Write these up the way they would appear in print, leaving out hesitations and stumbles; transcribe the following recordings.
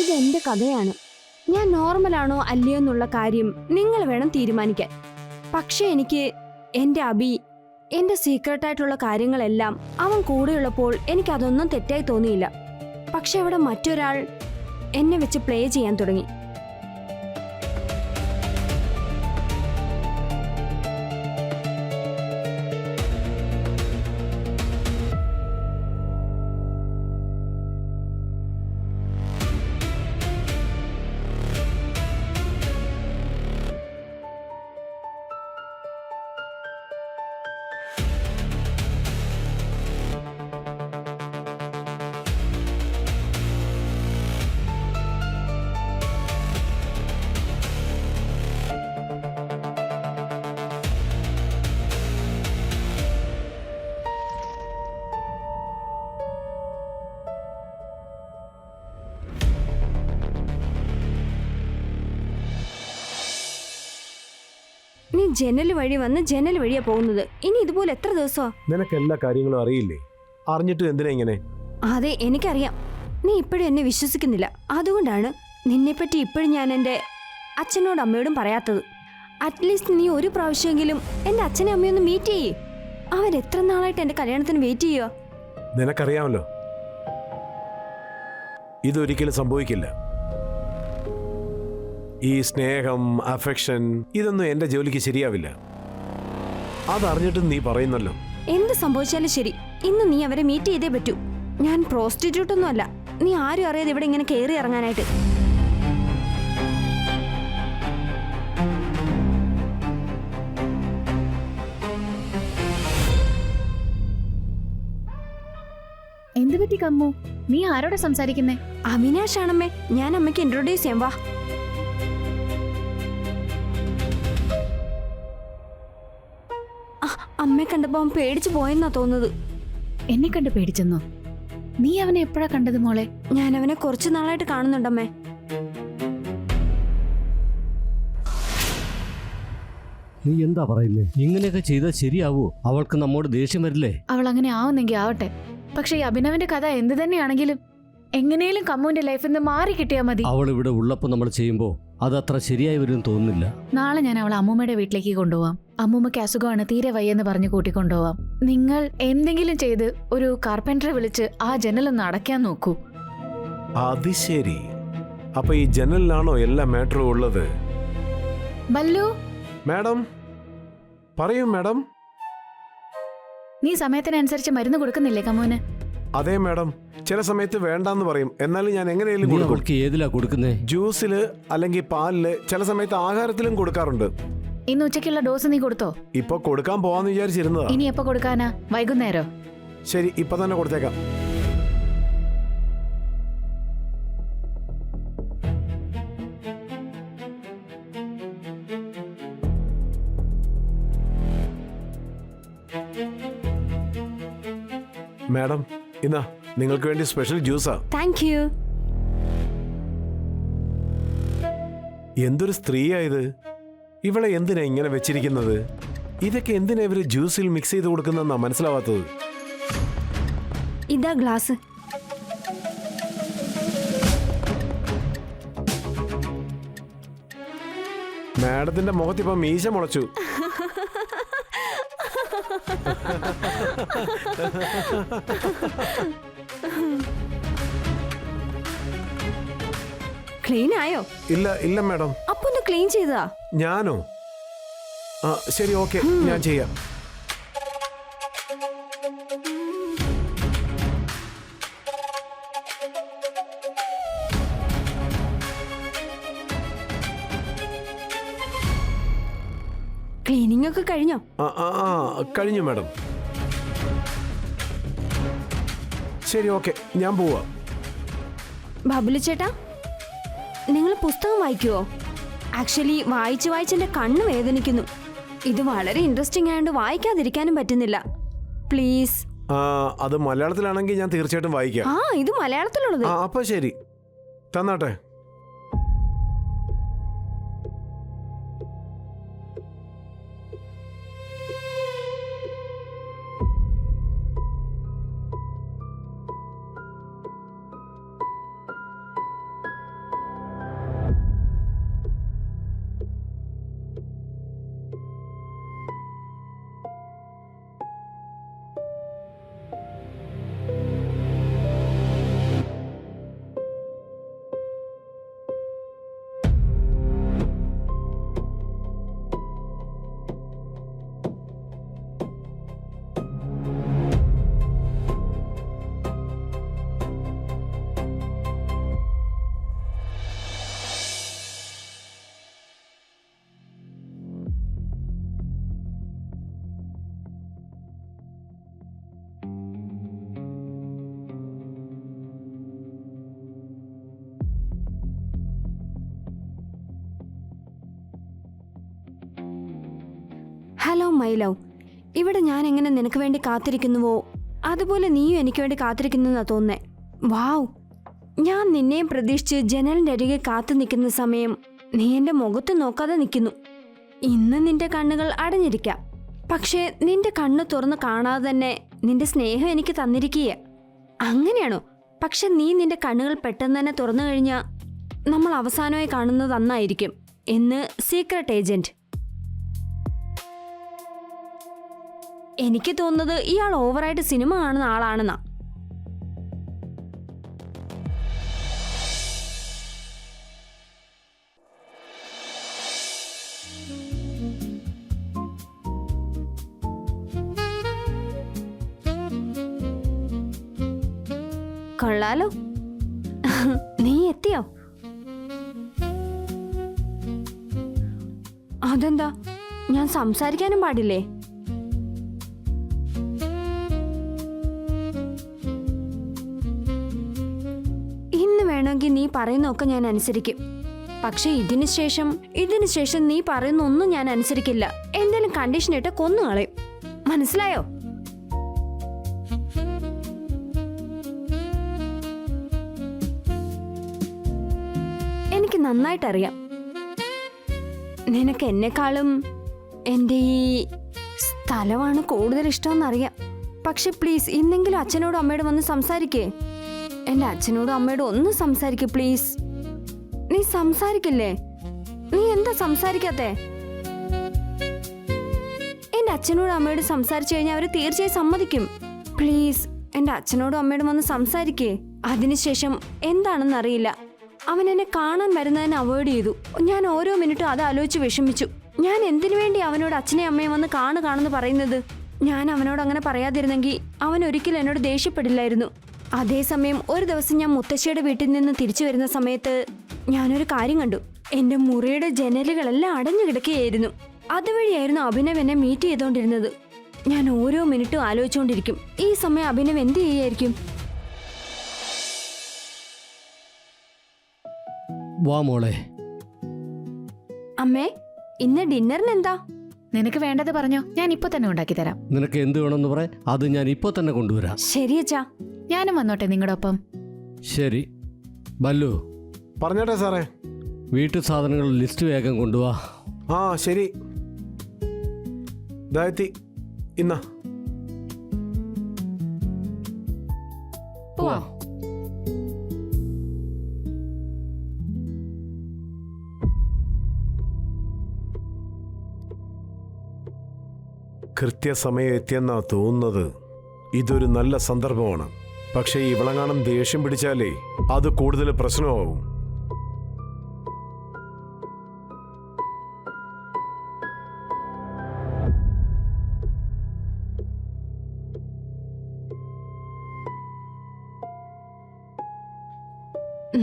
ഇതെന്റെ കഥയാണ്. ഞാൻ നോർമലാണോ അല്ലയോ എന്നുള്ള കാര്യം നിങ്ങൾ വേണം തീരുമാനിക്കാൻ. പക്ഷെ എനിക്ക് എന്റെ അബി, എന്റെ സീക്രട്ടായിട്ടുള്ള കാര്യങ്ങളെല്ലാം അവൻ കൂടെയുള്ളപ്പോൾ എനിക്കതൊന്നും തെറ്റായി തോന്നിയില്ല. പക്ഷെ അവിടെ മറ്റൊരാൾ എന്നെ വെച്ച് പ്ലേ ചെയ്യാൻ തുടങ്ങി. നീ ജനൽ വഴി വന്ന് ജനൽ വഴിയാ പോകുന്നത്. ഇനി ഇതുപോലെ എത്ര ദിവസമാ? നിനക്ക് എല്ലാ കാര്യങ്ങളും അറിയില്ലേ? അറിഞ്ഞിട്ടും എന്തിനാ ഇങ്ങനെ? അതെ, എനിക്കറിയാം. നീ ഇപ്പോഴും എന്നെ വിശ്വസിക്കുന്നില്ല. അതുകൊണ്ടാണ് നിന്നെപ്പറ്റി ഇപ്പോഴും ഞാൻ എൻ്റെ അച്ഛനോടും അമ്മയോടും പറയാത്തത്. അറ്റ്ലീസ്റ്റ് നീ ഒരു പ്രാവശ്യമെങ്കിലും എൻ്റെ അച്ഛനെ അമ്മയൊന്ന് മീറ്റ് ചെയ്യേ. അവൻ എത്ര നാളായിട്ട് എൻ്റെ കല്യാണത്തിന് വെയിറ്റ് ചെയ്യുക. നിനക്കറിയാമല്ലോ, ഇതൊരിക്കലും സംഭവിക്കില്ല. ഈ സ്നേഹം, അഫെക്ഷൻ, ഇതൊന്നും എന്റെ ജോലിക്ക് ശരിയാവില്ല. അതറിഞ്ഞിട്ടും നീ പറയുന്നല്ലോ. എന്ത് സംഭവിച്ചാലും ശരി, ഇന്ന് നീ അവരെ മീറ്റ് ചെയ്തേ പറ്റൂ. ഞാൻ പ്രോസ്റ്റിറ്റ്യൂട്ട് ഒന്നും അല്ല. നീ ആരും അറിയാതെ ഇവിടെ ഇങ്ങനെ കയറി ഇറങ്ങാനായിട്ട്. എന്ത് പറ്റി കമ്മു? നീ ആരോടെ സംസാരിക്കുന്നേ? അവിനാഷ് ആണമ്മേ. ഞാൻ അമ്മയ്ക്ക് ഇൻട്രൊഡ്യൂസ് ചെയ്യാം, വാ. അമ്മയെ കണ്ടപ്പോ അവൻ പേടിച്ചു പോയെന്നാ തോന്നുന്നത്. എന്നെ കണ്ട് പേടിച്ചെന്നോ? നീ അവനെ എപ്പോഴാ കണ്ടത് മോളെ? ഞാൻ അവനെ കുറച്ചു നാളായിട്ട് കാണുന്നുണ്ടമ്മേ. നീ എന്താ പറയുന്നേ? ഇങ്ങനെയൊക്കെ ചെയ്താൽ ശരിയാവോ? അവൾക്ക് നമ്മോട് ദേഷ്യം വരില്ലേ? അവൾ അങ്ങനെ ആവുന്നെങ്കിൽ ആവട്ടെ. പക്ഷെ ഈ അഭിനവന്റെ കഥ എന്ത് തന്നെയാണെങ്കിലും എങ്ങനെയും കമ്മുവിന്റെ ലൈഫിൽ നിന്ന് മാറി കിട്ടിയാ മതി. അവൾ ഇവിടെ ഉള്ളപ്പോ നമ്മൾ ചെയ്യുമ്പോ അതത്ര ശരിയായി വരും തോന്നുന്നില്ല. നാളെ ഞാൻ അവളെ അമ്മൂമ്മയുടെ വീട്ടിലേക്ക് കൊണ്ടുപോവാം. അമ്മൂമ്മയ്ക്ക് അസുഖമാണ്, തീരെ വയ്യെന്ന് പറഞ്ഞ് കൂട്ടിക്കൊണ്ടുപോവാം. നിങ്ങൾ എന്തെങ്കിലും ചെയ്ത് ഒരു കാർപ്പൻറ്ററെ വിളിച്ച് ആ ജനലൊന്ന് അടയ്ക്കാൻ നോക്കൂ. അത് ശരി. അപ്പൊ ഈ ജനലിലാണോ എല്ലാ മാറ്ററും ഉള്ളത്? ബല്ലു, മാഡം പറയൂ. മാഡം, നീ സമയത്തിനനുസരിച്ച് മരുന്ന് കൊടുക്കുന്നില്ലേ കമ്മുവിന്? അതെ മാഡം, ചില സമയത്ത് വേണ്ടാന്ന് പറയും. എന്നാലും ഞാൻ എങ്ങനെയും കൊടുക്കും. ഏതിലാ കൊടുക്കുന്നേ? ജ്യൂസില് അല്ലെങ്കിൽ പാലില്, ചില സമയത്ത് ആഹാരത്തിലും കൊടുക്കാറുണ്ട്. ഇന്ന് ഉച്ചയ്ക്കുള്ള ഡോസ് നീ കൊടുത്തോ? ഇപ്പൊ കൊടുക്കാൻ പോവാന്ന് വിചാരിച്ചിരുന്നതാ. ഇനി എപ്പോ കൊടുക്കാനാ? വൈകുന്നേരോ? ശരി, ഇപ്പൊ തന്നെ കൊടുത്തേക്കാം. മാഡം, ഇന്നാ നിങ്ങൾക്ക് വേണ്ടി സ്പെഷ്യൽ ജ്യൂസാ. Thank you. എന്തൊരു സ്ത്രീയായത്! ഇവളെ എന്തിനാ ഇങ്ങനെ വെച്ചിരിക്കുന്നത്? ഇതൊക്കെ എന്തിനാ ഇവര് ജ്യൂസിൽ മിക്സ് ചെയ്ത് കൊടുക്കുന്നതെന്നാ മനസ്സിലാവാത്തത്. ഇതാ ഗ്ലാസ്. മാഡത്തിന്റെ മുഖത്തിപ്പോ മീശ മുളച്ചു. ക്ലീൻ ആയോ? ഇല്ല ഇല്ല മാഡം. അപ്പൊ ഒന്ന് ക്ലീൻ ചെയ്തതാ? ഞാനോ? ആ ശരി, ഓക്കെ, ഞാൻ ചെയ്യാം. ക്ലീനിങ് ഒക്കെ കഴിഞ്ഞോ? കഴിഞ്ഞു മാഡം. ശരി, ഓക്കെ, ഞാൻ പോവാ. ബബുലു ചേട്ടാ, നിങ്ങൾ പുസ്തകം വായിക്കുവോ? ആക്ച്വലി വായിച്ച് വായിച്ചെന്റെ കണ്ണ് വേദനിക്കുന്നു. ഇത് വളരെ ഇൻട്രസ്റ്റിംഗ് ആയതുകൊണ്ട് വായിക്കാതിരിക്കാനും പറ്റുന്നില്ല. പ്ലീസ്. അത് മലയാളത്തിലാണെങ്കിൽ ഞാൻ തീർച്ചയായിട്ടും വായിക്കാം. ഇത് മലയാളത്തിലുള്ളത്. അപ്പൊ ശരി, തന്നാട്ടെ. ഹലോ മൈ ലവ്, ഇവിടെ ഞാൻ എങ്ങനെ നിനക്ക് വേണ്ടി കാത്തിരിക്കുന്നുവോ അതുപോലെ നീയും എനിക്ക് വേണ്ടി കാത്തിരിക്കുന്നെന്നാ തോന്നേ. വാവ്, ഞാൻ നിന്നെയും പ്രതീക്ഷിച്ച് ജനലിൻ്റെ അരികെ കാത്തു നിൽക്കുന്ന സമയം നീ എൻ്റെ മുഖത്ത് നോക്കാതെ നിൽക്കുന്നു. ഇന്ന് നിന്റെ കണ്ണുകൾ അടഞ്ഞിരിക്കാം, പക്ഷേ നിന്റെ കണ്ണ് തുറന്ന് കാണാതെ തന്നെ നിന്റെ സ്നേഹം എനിക്ക് തന്നിരിക്കുക. അങ്ങനെയാണോ? പക്ഷെ നീ നിന്റെ കണ്ണുകൾ പെട്ടെന്ന് തന്നെ തുറന്നു കഴിഞ്ഞാൽ നമ്മൾ അവസാനമായി കാണുന്നത് അന്നായിരിക്കും എന്ന് സീക്രട്ട് ഏജന്റ്. എനിക്ക് തോന്നുന്നത് ഇയാൾ ഓവറായിട്ട് സിനിമ കാണുന്ന ആളാണെന്നാ. കൊള്ളാലോ, നീ എത്തിയോ? അതെന്താ, ഞാൻ സംസാരിക്കാനും പാടില്ലേ? ഇന്ന് വേണമെങ്കിൽ നീ പറയുന്നൊക്കെ ഞാൻ അനുസരിക്കും, പക്ഷെ ഇതിനു ശേഷം നീ പറയുന്ന ഒന്നും ഞാൻ അനുസരിക്കില്ല. എന്തെങ്കിലും കണ്ടീഷൻ ഇട്ട് കൊന്നുകളയും, മനസ്സിലായോ? എനിക്ക് നന്നായിട്ടറിയാം നിനക്ക് എന്നെക്കാളും എൻ്റെ ഈ സ്ഥലമാണ് കൂടുതൽ ഇഷ്ടമെന്നറിയാം. പക്ഷെ പ്ലീസ് ഇന്നെങ്കിലും അച്ഛനോടും അമ്മയോടും വന്ന് സംസാരിക്കേ. എൻ്റെ അച്ഛനോടും അമ്മയോടും ഒന്ന് സംസാരിക്കേ പ്ലീസ്. നീ സംസാരിക്കില്ലേ? നീ എന്താ സംസാരിക്കാത്തെ? എൻ്റെ അച്ഛനോടും അമ്മയോടും സംസാരിച്ചു കഴിഞ്ഞാൽ അവർ തീർച്ചയായും സമ്മതിക്കും. പ്ലീസ് എൻ്റെ അച്ഛനോടും അമ്മയോടും വന്ന് സംസാരിക്കേ. അതിനുശേഷം എന്താണെന്നറിയില്ല, അവൻ എന്നെ കാണാൻ വരുന്നതിനെ അവോയ്ഡ് ചെയ്തു. ഞാൻ ഓരോ മിനിറ്റും അത് ആലോചിച്ച് വിഷമിച്ചു. ഞാൻ എന്തിനു വേണ്ടി അവനോട് അച്ഛനെയും അമ്മയും വന്ന് കാണുന്നു പറയുന്നത്? ഞാൻ അവനോട് അങ്ങനെ പറയാതിരുന്നെങ്കിൽ അവൻ ഒരിക്കലും എന്നോട് ദേഷ്യപ്പെടില്ലായിരുന്നു. അതേസമയം ഒരു ദിവസം ഞാൻ മുത്തശ്ശിയുടെ വീട്ടിൽ നിന്ന് തിരിച്ചു വരുന്ന സമയത്ത് ഞാനൊരു കാര്യം കണ്ടു. എൻ്റെ മുറിയുടെ ജനലുകളെല്ലാം അടഞ്ഞു കിടക്കുകയായിരുന്നു. അതുവഴിയായിരുന്നു അഭിനവ് എന്നെ മീറ്റ് ചെയ്തുകൊണ്ടിരുന്നത്. ഞാൻ ഓരോ മിനിറ്റും ആലോചിച്ചുകൊണ്ടിരിക്കും, ഈ സമയം അഭിനവ് എന്ത് ചെയ്യായിരിക്കും? വാ മോളെ. അമ്മേ, ഇന്ന് ഡിന്നറിന് എന്താ? നിനക്ക് വേണ്ടത് പറഞ്ഞോ, ഞാൻ ഇപ്പൊ തന്നെ ഉണ്ടാക്കി തരാം. നിനക്ക് എന്ത് വേണമെന്ന് പറ, അത് ഞാൻ ഇപ്പോൾ തന്നെ കൊണ്ടുവരാം. ശരി അച്ഛാ. ഞാനും വന്നോട്ടെ നിങ്ങളുടെ ഒപ്പം? ശരി. ബല്ലു, പറഞ്ഞോട്ടെ സാറേ. വീട്ടു സാധനങ്ങൾ ലിസ്റ്റ് വേഗം കൊണ്ടുവാ. ആ ശരി. ദായത്തി ഇന്നാ പോവാ. കൃത്യസമയം എത്തിയെന്നാ തോന്നുന്നത്. ഇതൊരു നല്ല സന്ദർഭമാണ്. പക്ഷേ ഇവളെങ്ങാനും ദേഷ്യം പിടിച്ചാലേ അത് കൂടുതൽ പ്രശ്നമാവും.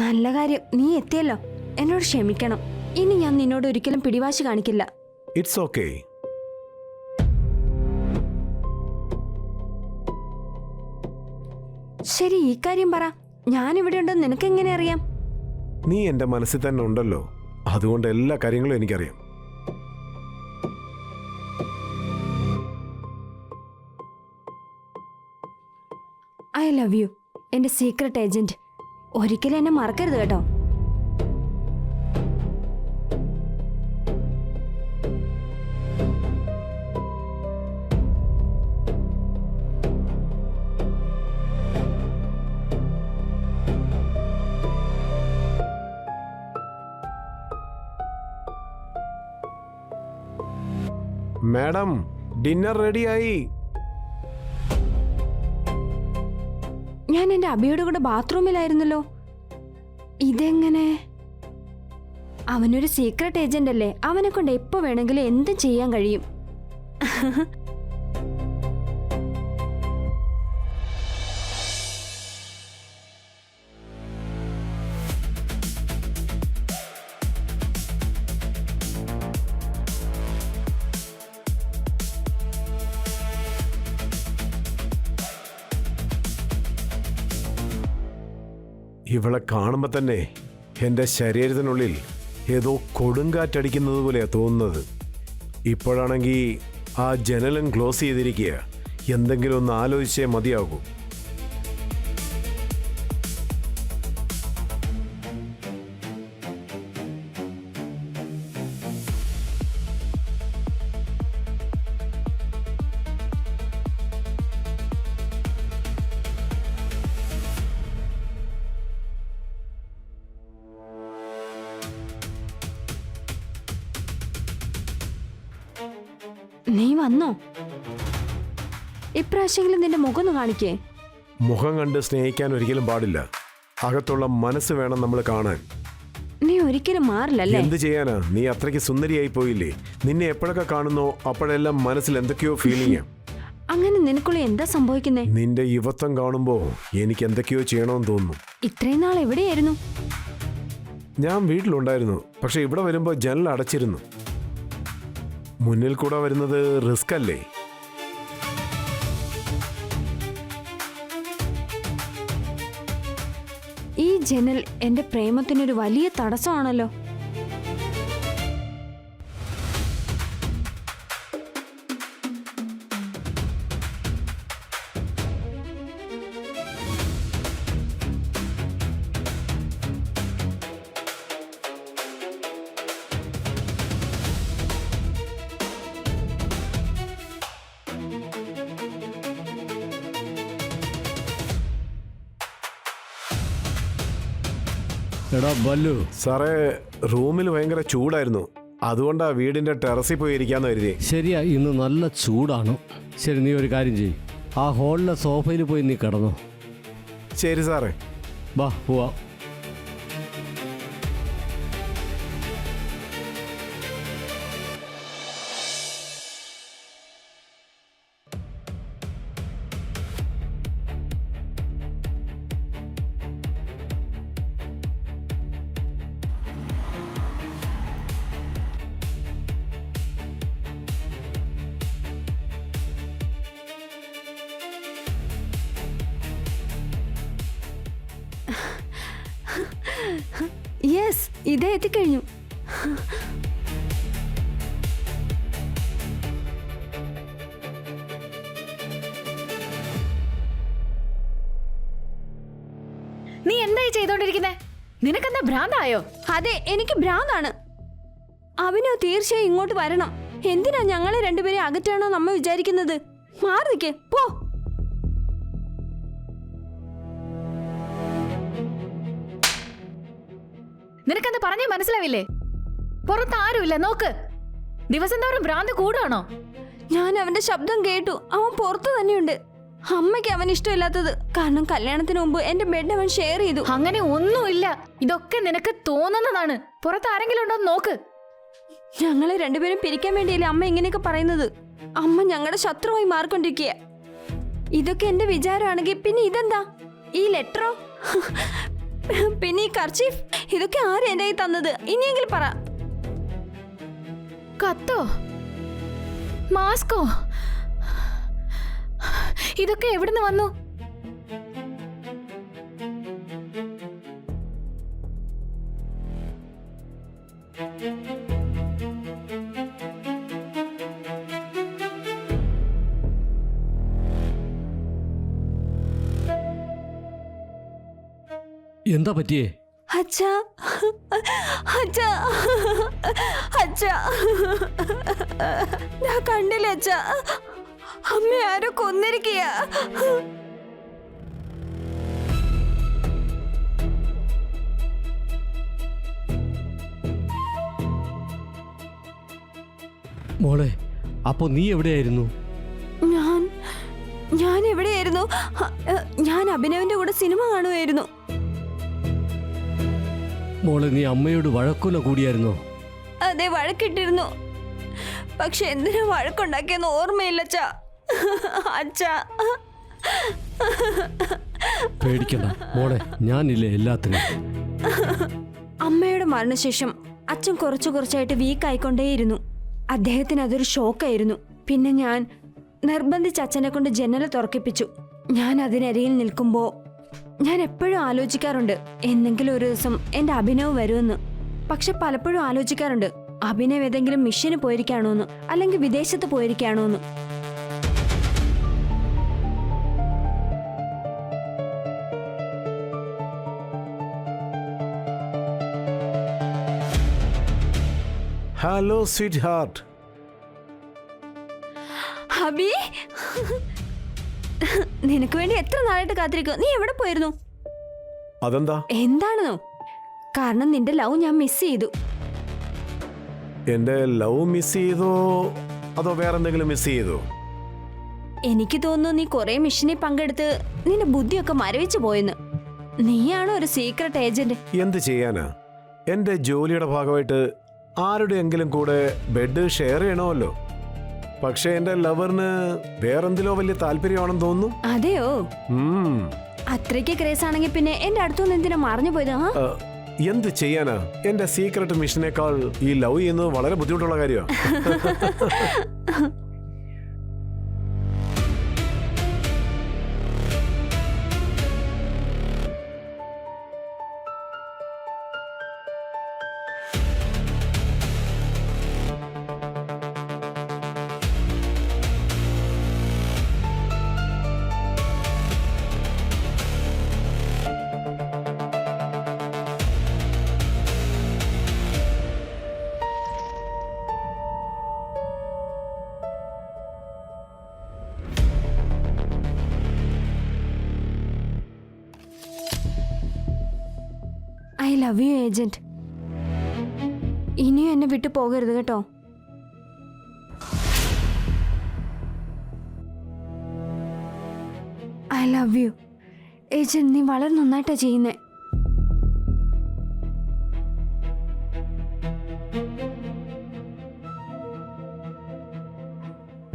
നല്ല കാര്യം, നീ എത്തിയല്ലോ. എന്നോട് ക്ഷമിക്കണം. ഇനി ഞാൻ നിന്നോട് ഒരിക്കലും പിടിവാശി കാണിക്കില്ല. It's okay. ശരി, ഈ കാര്യം പറ. ഞാനിവിടെ ഉണ്ടെന്ന് നിനക്ക് എങ്ങനെ അറിയാം? നീ എൻ്റെ മനസ്സിൽ തന്നെ ഉണ്ടല്ലോ, അതുകൊണ്ട് എല്ലാ കാര്യങ്ങളും എനിക്കറിയാം. ഐ ലവ് യു, എൻ്റെ സീക്രട്ട് ഏജന്റ്. ഒരിക്കലും എന്നെ മറക്കരുത് കേട്ടോ. മാഡം, ഡിന്നർ റെഡിയായി. ഞാൻ എൻ്റെ അബിയുടെ കൂടെ ബാത്റൂമിലായിരുന്നല്ലോ. ഇതെങ്ങനെ? അവനൊരു സീക്രട്ട് ഏജന്റ് അല്ലേ, അവനെ കൊണ്ട് എപ്പോ വേണമെങ്കിലും എന്തും ചെയ്യാൻ കഴിയും. ഇവളെ കാണുമ്പോൾ തന്നെ എൻ്റെ ശരീരത്തിനുള്ളിൽ ഏതോ കൊടുങ്കാറ്റടിക്കുന്നത് പോലെയാണ് തോന്നുന്നത്. ഇപ്പോഴാണെങ്കിൽ ആ ജനലും ക്ലോസ് ചെയ്തിരിക്കുക. എന്തെങ്കിലും ഒന്ന് ആലോചിച്ചേ മതിയാകൂ. നീ വന്നോ? ഇപ്രാവശ്യമെങ്കിലും നിന്റെ മുഖം ഒന്ന് കാണിക്കേ. മുഖം കണ്ട് സ്നേഹിക്കാൻ ഒരിക്കലും പാടില്ല. അകത്തുള്ള മനസ്സ് വേണം നമ്മൾ കാണാൻ. നീ ഒരിക്കലും മാറില്ലല്ലേ? എന്ത് ചെയ്യാനാ, നീ അത്രയ്ക്ക് സുന്ദരിയായി പോയില്ലേ. നിന്നെ എപ്പോഴൊക്കെ കാണുന്നോ അപ്പോഴെല്ലാം മനസ്സിൽ എന്തൊക്കെയോ ഫീലിംഗ്. അങ്ങനെ നിനക്കുള്ള എന്താ സംഭവിക്കുന്നേ? നിന്റെ യുവത്വം കാണുമ്പോ എനിക്ക് എന്തൊക്കെയോ ചെയ്യണമെന്ന് തോന്നുന്നു. ഇത്രയും നാൾ എവിടെയായിരുന്നു? ഞാൻ വീട്ടിലുണ്ടായിരുന്നു, പക്ഷെ ഇവിടെ വരുമ്പോ ജനൽ അടച്ചിരുന്നു. മുന്നിൽ കൂടെ വരുന്നത് റിസ്ക് അല്ലേ? ഈ ജനൽ എന്റെ പ്രേമത്തിനൊരു വലിയ തടസ്സമാണല്ലോ. എടാ ബല്ലു, സാറേ, റൂമിൽ ഭയങ്കര ചൂടായിരുന്നു. അതുകൊണ്ടാ വീടിന്റെ ടെറസിൽ പോയി ഇരിക്കാന്ന് കരുതി. ശരിയാ, ഇന്ന് നല്ല ചൂടാണ്. ശരി, നീ ഒരു കാര്യം ചെയ്യ്, ആ ഹോളിലെ സോഫയിൽ പോയി നീ കിടന്നോ. ശരി സാറേ. ബാ പോവാ. യെസ്, ഇതേ എത്തിക്കഴിഞ്ഞു. നീ എന്തായി ചെയ്തോണ്ടിരിക്കുന്നേ? നിനക്കെന്താ ഭ്രാന്തായോ? അതെ, എനിക്ക് ഭ്രാന്താണ്. അവനോ തീർച്ചയായും ഇങ്ങോട്ട് വരണം. എന്തിനാ ഞങ്ങളെ രണ്ടുപേരെ അകറ്റാണോ നമ്മ വിചാരിക്കുന്നത്? മാറി നിൽക്കേ, പോ. നിനക്കെന്താ പറഞ്ഞേ മനസ്സിലാവില്ലേ? പുറത്ത് ആരുമില്ല, നോക്ക്. ദിവസം തോറും ഭ്രാന്ത് കൂടാണോ? ഞാൻ അവന്റെ ശബ്ദം കേട്ടു. അവൻ പുറത്തു തന്നെയുണ്ട്. അമ്മയ്ക്ക് അവൻ ഇഷ്ടമില്ലാത്തത് കാരണം കല്യാണത്തിന് മുമ്പ് എന്റെ ബെഡ് അവൻ ഷെയർ ചെയ്തു. അങ്ങനെ ഒന്നുമില്ല, ഇതൊക്കെ നിനക്ക് തോന്നുന്നതാണ്. പുറത്ത് ആരെങ്കിലും ഉണ്ടോ നോക്ക്. ഞങ്ങളെ രണ്ടുപേരും പിരിക്കാൻ വേണ്ടിയല്ലേ അമ്മ ഇങ്ങനെയൊക്കെ പറയുന്നത്? അമ്മ ഞങ്ങളുടെ ശത്രുവായി മാറിക്കൊണ്ടിരിക്കുക. ഇതൊക്കെ എന്റെ വിചാരമാണെങ്കിൽ പിന്നെ ഇതെന്താ? ഈ ലെറ്ററോ, പിന്നെ ഈ കർച്ചീഫ്, ഇതൊക്കെ ആരും എന്റെ കയ്യിൽ തന്നത്? ഇനിയെങ്കിലും പറ. കത്തോ, മാസ്കോ, ഇതൊക്കെ എവിടുന്ന് വന്നു? എന്താ പറ്റിയേ? അച്ഛാ, അച്ഛാ, അച്ഛാ, ഞാൻ കണ്ടില്ല അച്ഛാ. അമ്മ ആരോ കൊന്നിരിക്കുക. മോളെ, അപ്പോ നീ എവിടെയായിരുന്നു? ഞാൻ എവിടെയായിരുന്നു? ഞാൻ അഭിനവിന്റെ കൂടെ സിനിമ കാണുമായിരുന്നു. മോളെ, നീ അമ്മയോട് വഴക്കൊല കൂടിയായിരുന്നോ? അതെ, വഴക്കിട്ടിരുന്നു. പക്ഷെ എന്തിനാ വഴക്കുണ്ടാക്കിയെന്ന് ഓർമ്മയില്ല അച്ഛാ. അച്ഛാ, പേടിക്കണ്ട മോളെ, ഞാനില്ലേ എല്ലാത്തിനും. അമ്മയുടെ മരണശേഷം അച്ഛൻ കുറച്ചായിട്ട് വീക്കായിക്കൊണ്ടേയിരുന്നു. അദ്ദേഹത്തിന് അതൊരു ഷോക്കായിരുന്നു. പിന്നെ ഞാൻ നിർബന്ധിച്ച് അച്ഛനെ കൊണ്ട് ജനൽ തുറക്കിപ്പിച്ചു. ഞാൻ അതിനരികിൽ നിൽക്കുമ്പോൾ ഞാൻ എപ്പോഴും ആലോചിക്കാറുണ്ട് എന്തെങ്കിലും ഒരു ദിവസം എൻ്റെ അഭിനവ് വരുമെന്ന്. പക്ഷെ പലപ്പോഴും ആലോചിക്കാറുണ്ട് അഭിനവ് ഏതെങ്കിലും മിഷന് പോയിരിക്കാണോന്ന്, അല്ലെങ്കിൽ വിദേശത്ത് പോയിരിക്കാണോന്ന്. Hello sweetheart. അബി, നിനക്ക് വേണ്ടി എത്ര നാളായിട്ട് കാത്തിരിക്കും. നീ എവിടെ പോയിരുന്നു? അതെന്താ? എന്താണെന്നോ? കാരണം നിന്റെ ലവ് ഞാൻ മിസ് ചെയ്തു. എന്റെ ലവ് മിസ് ചെയ്തോ അതോ വേറെന്തെങ്കിലും മിസ് ചെയ്തോ? എനിക്ക് തോന്നുന്നു നീ കുറെ മിഷനിൽ പങ്കെടുത്ത് നിന്റെ ബുദ്ധിയൊക്കെ മരവിച്ചു പോയെന്ന്. നീയാണോ ഒരു സീക്രട്ട് ഏജന്റ്? എന്ത് ചെയ്യാനാ, എന്റെ ജോലിയുടെ ഭാഗമായിട്ട് ആരുടെയെങ്കിലും കൂടെ ബെഡ് ഷെയർ ചെയ്യണമല്ലോ. പക്ഷെ എന്റെ ലവറിന് വേറെന്തിലോ വലിയ താല്പര്യമാണെന്ന് തോന്നുന്നു. അതെയോ? ഉം. അത്രയ്ക്ക് ക്രേസ് ആണെങ്കിൽ പിന്നെ എന്റെ അടുത്തൊന്നും എന്തിനാ മറഞ്ഞു പോയത്? എന്ത് ചെയ്യാനാ, എന്റെ സീക്രട്ട് മിഷനേക്കാൾ ഈ ലവ് ചെയ്യുന്നത് വളരെ ബുദ്ധിമുട്ടുള്ള കാര്യമാണ്. I love you agent. ഇനിയും എന്നെ വിട്ടു പോകരുത് കേട്ടോ. I love you agent. നീ വളരെ നന്നായിട്ടാ ചെയ്യുന്നേ.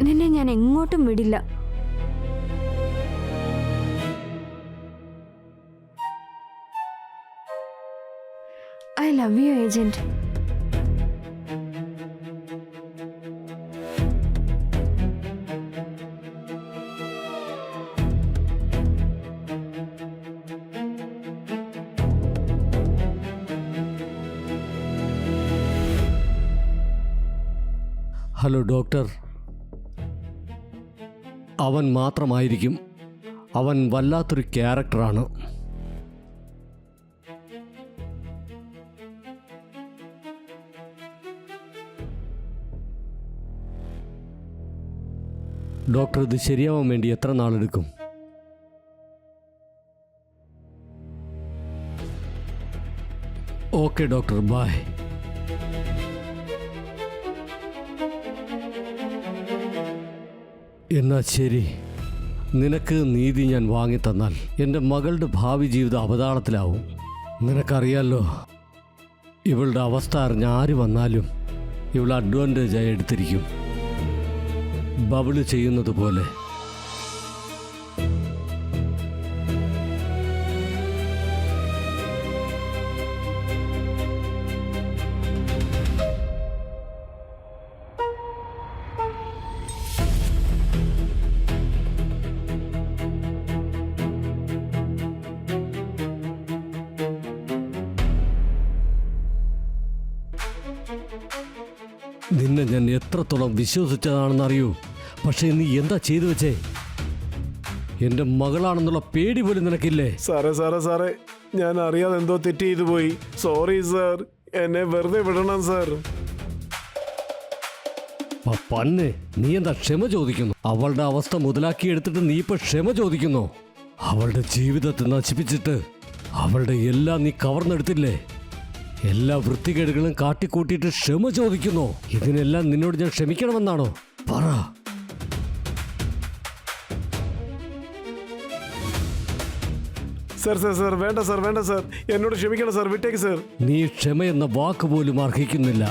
നിന്നെ ഞാൻ എങ്ങോട്ടും വിടില്ല. I love you, agent. Hello doctor. അവൻ മാത്രമായിരിക്കും. അവൻ വല്ലാത്തൊരു ക്യാരക്ടറാണ്. ഡോക്ടർ, ഇത് ശരിയാവാൻ വേണ്ടി എത്ര നാളെടുക്കും? Okay doctor, by. എന്നാ ശരി. നിനക്ക് നീതി ഞാൻ വാങ്ങിത്തന്നാൽ എൻ്റെ മകളുടെ ഭാവി ജീവിതം അവതാളത്തിലാവും. നിനക്കറിയാലോ, ഇവളുടെ അവസ്ഥ അറിഞ്ഞ ആര് വന്നാലും ഇവൾ അഡ്വാൻറ്റേജായി എടുത്തിരിക്കും. ബബിള് ചെയ്യുന്നത് പോലെ. നിന്നെ ഞാൻ എത്രത്തോളം വിശ്വസിച്ചതാണെന്നറിയൂ. പക്ഷേ നീ എന്താ ചെയ്തു വെച്ചേ? എൻ്റെ മകളാണെന്നുള്ള പേടി പോലും നിനക്കില്ലേ? സാറേ, ഞാൻ അറിയാതെ എന്തോ തെറ്റ് ചെയ്തു പോയി. സോറി സാർ, എന്നെ വെറുതെ വിടണം സാർ. പന്നെ, നീ എന്താ ക്ഷമ ചോദിക്കുന്നു? അവളുടെ അവസ്ഥ മുതലാക്കിയെടുത്തിട്ട് നീ ഇപ്പൊ ക്ഷമ ചോദിക്കുന്നു? അവളുടെ ജീവിതത്തെ നശിപ്പിച്ചിട്ട് അവളുടെ എല്ലാം നീ കവർന്നെടുത്തില്ലേ? എല്ലാ വൃത്തികേടുകളും കാട്ടിക്കൂട്ടിയിട്ട് ക്ഷമ ചോദിക്കുന്നു. ഇതിനെല്ലാം നിന്നോട് ഞാൻ ക്ഷമിക്കണമെന്നാണോ? പറ. സാർ വേണ്ട സാർ, എന്നോട് ക്ഷമിക്കണം സാർ, വിട്ടേക്ക് സാർ. നീ ക്ഷമയെന്ന വാക്ക് പോലും അർഹിക്കുന്നില്ല.